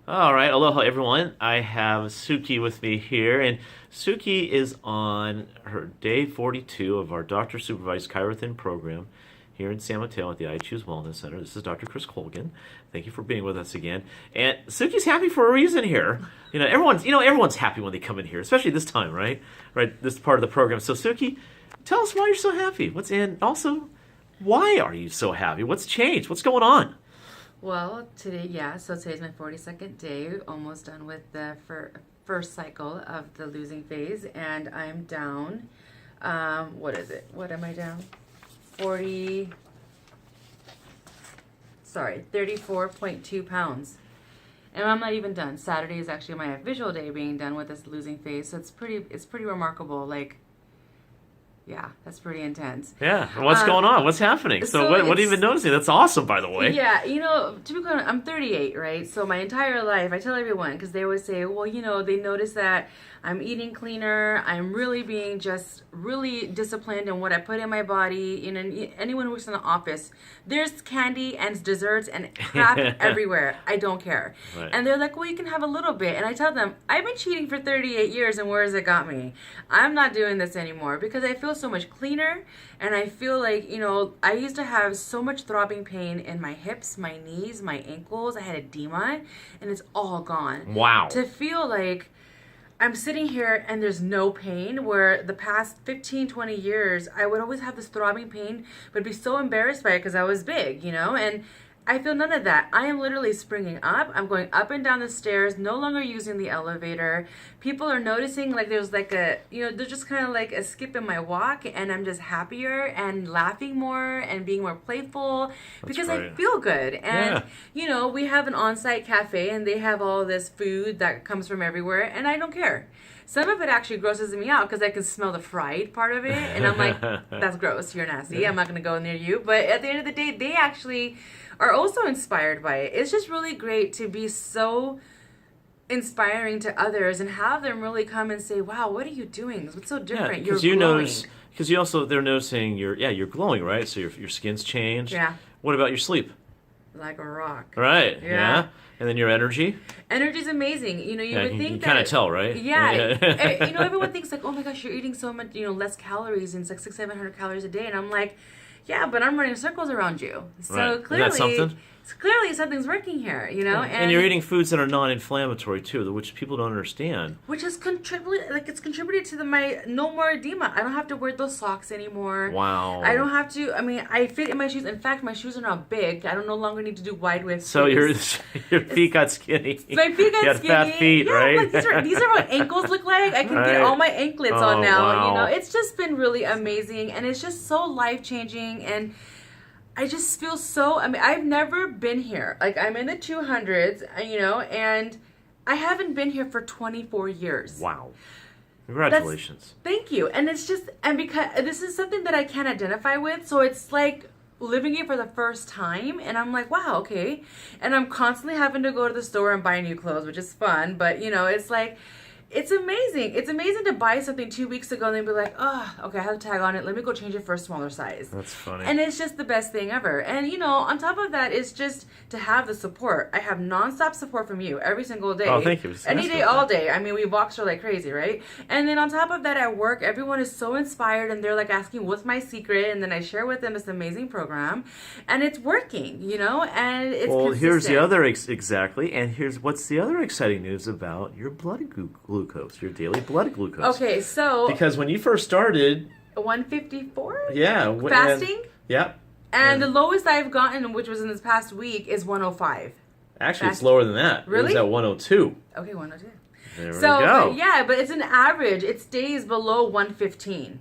All right, aloha everyone. I have Sukhi with me here, and Sukhi is on her day 42 of our doctor supervised ChiroThin program here in San Mateo at the I Choose Wellness Center. This is Dr. Chris Colgan. Thank you for being with us again. And Sukhi's happy for a reason here. Everyone's happy when they come in here, especially this time, right? Right, this part of the program. So Sukhi, tell us why you're so happy. Also, why are you so happy? What's changed? What's going on? Well, so today's my 42nd day, almost done with the first cycle of the losing phase, and I'm down, what is it? What am I down? 34.2 pounds. And I'm not even done. Saturday is actually my official day being done with this losing phase, so it's pretty remarkable. Yeah, that's pretty intense. Yeah, and what's going on? What's happening? So what have you been noticing? That's awesome, by the way. Yeah, to be quite honest, I'm 38, right? So my entire life, I tell everyone, because they always say, well, they notice that I'm eating cleaner, I'm really being just really disciplined in what I put in my body. Anyone who works in the office, there's candy and desserts and crap everywhere. I don't care. Right. And they're like, well, you can have a little bit. And I tell them, I've been cheating for 38 years, and where has it got me? I'm not doing this anymore because I feel so much cleaner, and I feel like, I used to have so much throbbing pain in my hips, my knees, my ankles. I had edema, and it's all gone. Wow. To feel like I'm sitting here and there's no pain, where the past 15, 20 years, I would always have this throbbing pain, but be so embarrassed by it because I was big, and I feel none of that. I am literally springing up. I'm going up and down the stairs, no longer using the elevator. People are noticing there's there's just kind of like a skip in my walk, and I'm just happier and laughing more and being more playful because I feel good. And, we have an on-site cafe, and they have all this food that comes from everywhere, and I don't care. Some of it actually grosses me out because I can smell the fried part of it, and I'm like, that's gross, you're nasty, I'm not going to go near you. But at the end of the day, they actually are also inspired by it. It's just really great to be so inspiring to others and have them really come and say, wow, what are you doing? What's so different? You're glowing. Because they're noticing you're glowing, right? So your skin's changed. Yeah. What about your sleep? Like a rock. Right. Yeah. And then your energy? Energy's amazing. You would think you kind of tell, right? Yeah. Everyone thinks oh my gosh, you're eating so much, less calories, and it's like 600-700 calories a day. And I'm like, yeah, but I'm running circles around you. So clearly, is that something? Clearly something's working here, And you're eating foods that are non-inflammatory too, which people don't understand. Which has contributed to my no more edema. I don't have to wear those socks anymore. Wow. I don't have to. I fit in my shoes. In fact, my shoes are now big. I don't no longer need to do wide width. So your feet got skinny. My feet got skinny. You had fat feet, right? Look, these are what ankles look like. I can get all my anklets on now. Wow. It's just been really amazing, and it's just so life changing, and I just feel so, I've never been here. I'm in the 200s, and I haven't been here for 24 years. Wow. Congratulations. Thank you. And it's just, and because this is something that I can't identify with, so it's like living it for the first time, and I'm like, wow, okay. And I'm constantly having to go to the store and buy new clothes, which is fun, but, it's like, it's amazing. It's amazing to buy something 2 weeks ago and then be like, oh, okay, I have a tag on it. Let me go change it for a smaller size. That's funny. And it's just the best thing ever. And, on top of that, it's just to have the support. I have nonstop support from you every single day. Oh, thank you. Any day, all day. We box her like crazy, right? And then on top of that, at work, everyone is so inspired, and they're asking, what's my secret? And then I share with them this amazing program. And it's working, and it's consistent. Here's the other, exactly. And what's the other exciting news about your blood glucose, your daily blood glucose. Okay, so because when you first started 154? Yeah. Fasting? Yep. And the lowest I've gotten, which was in this past week, is 105. Actually, it's lower than that. Really? It was at 102. Okay, 102. There we go. But it's an average. It stays below 115.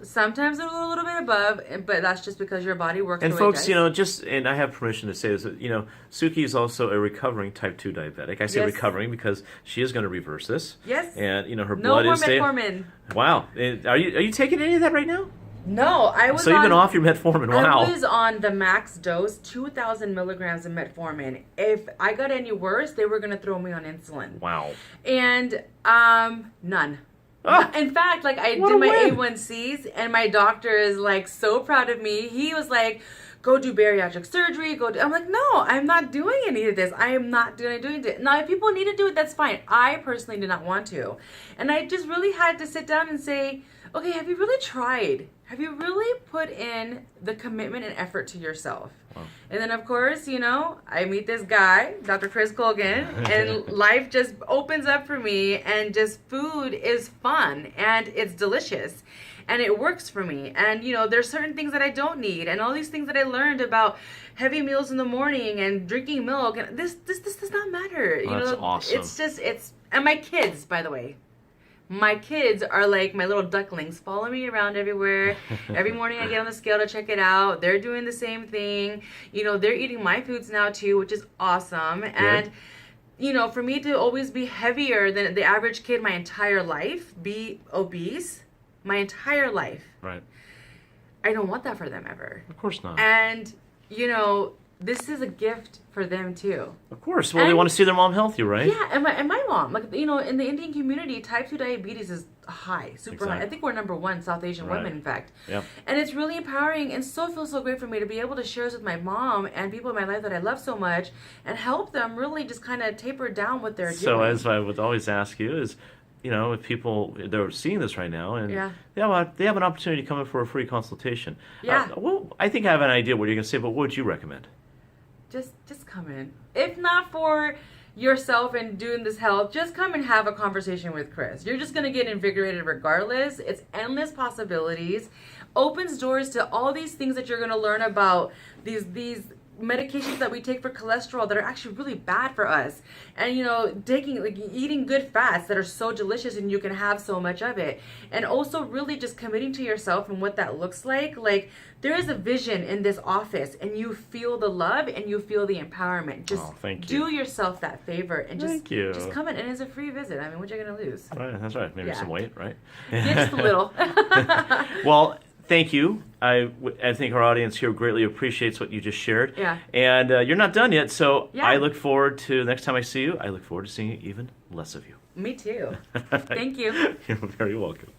Sometimes it'll go a little bit above, but that's just because your body works. And the folks, way it does. and I have permission to say this, Sukhi is also a recovering type 2 diabetic. I say recovering because she is going to reverse this. Yes. And her blood is no more Metformin. Wow. Are you taking any of that right now? No, I was. So you've been off your Metformin. Wow. I was on the max dose, 2,000 milligrams of Metformin. If I got any worse, they were going to throw me on insulin. Wow. And none. Oh, in fact, I did my A1Cs, and my doctor is so proud of me. He was like, go do bariatric surgery, I'm like, no, I'm not doing any of this. I am not doing it. Now, if people need to do it, that's fine. I personally did not want to. And I just really had to sit down and say, okay, have you really tried? Have you really put in the commitment and effort to yourself? Wow. And then, of course, I meet this guy, Dr. Chris Colgan, and life just opens up for me, and just food is fun, and it's delicious, and it works for me. And, there's certain things that I don't need, and all these things that I learned about heavy meals in the morning and drinking milk, and this does not matter. That's awesome. And my kids, by the way. My kids are like my little ducklings, follow me around everywhere. Every morning I get on the scale to check it out. They're doing the same thing. They're eating my foods now too, which is awesome. Good. And, for me to always be heavier than the average kid my entire life, be obese my entire life. Right. I don't want that for them ever. Of course not. And, this is a gift for them too. Of course. Well, they want to see their mom healthy, right? Yeah, and my mom, in the Indian community, type 2 diabetes is high, super high. I think we're number 1 South Asian women, in fact. Yep. And it's really empowering, and feels so great for me to be able to share this with my mom and people in my life that I love so much, and help them really just kind of taper down what they're doing. So as I would always ask you is, if people, they're seeing this right now, and they have an opportunity to come in for a free consultation. Yeah. Well, I think I have an idea what you're going to say, but what would you recommend? Just come in. If not for yourself and doing this health, just come and have a conversation with Chris. You're just going to get invigorated regardless. It's endless possibilities. Opens doors to all these things that you're going to learn about, these medications that we take for cholesterol that are actually really bad for us, and eating good fats that are so delicious and you can have so much of it, and also really just committing to yourself and what that looks like there is a vision in this office, and you feel the love and you feel the empowerment. Just thank you. Do yourself that favor and just come in, and it's a free visit. I mean, what are you going to lose? Right, that's right. Maybe some weight, right? Yeah, just a little. Well, thank you. I think our audience here greatly appreciates what you just shared. Yeah. And you're not done yet, so I look forward to next time I see you. I look forward to seeing even less of you. Me too. Thank you. You're very welcome.